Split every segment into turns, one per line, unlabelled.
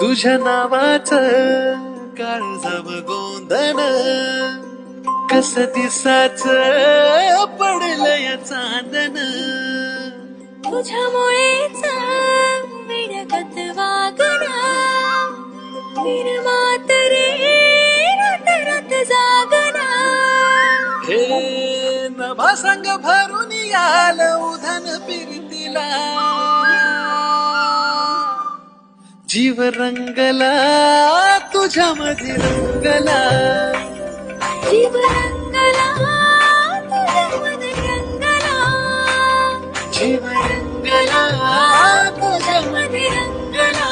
तुझ्या नावाचं काळजाम गोंधन कस दिसाच पडलंय चांदन
तुझ्यामुळेच विरगत वागणं निर्मात रे रात रात जागणं
हे नभा संग भरून याल उधन फिरतीला जीव रंगला तुझ्यामध्ये रंगला
जीव रंगला तुझ्यामध्ये रंगला
जीव रंगला तुझ्यामध्ये रंगला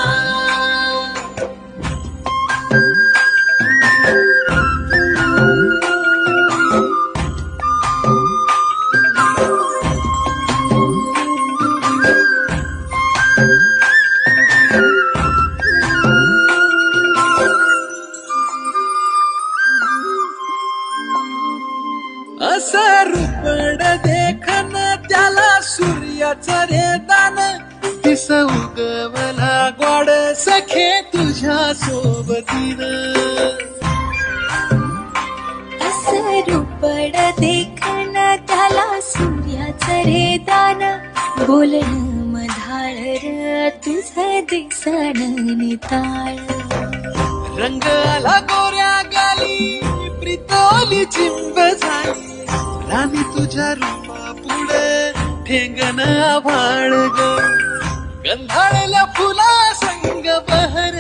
असा रुपड देखन त्याला सूर्याचं रे दान दिस उगवला गोड सखे तुझ्या सोबतीन
असं रूपड देखण त्याला सूर्याचं रे दान बोलण मधाळ र तुझं दिसण निताळ
रंग आला गोऱ्या गाली प्रितोली चिंब झाली राणी तुझ्या रूपा पुढे ठेंगण आभाळ ग गंधाळल्या फुला संग बहर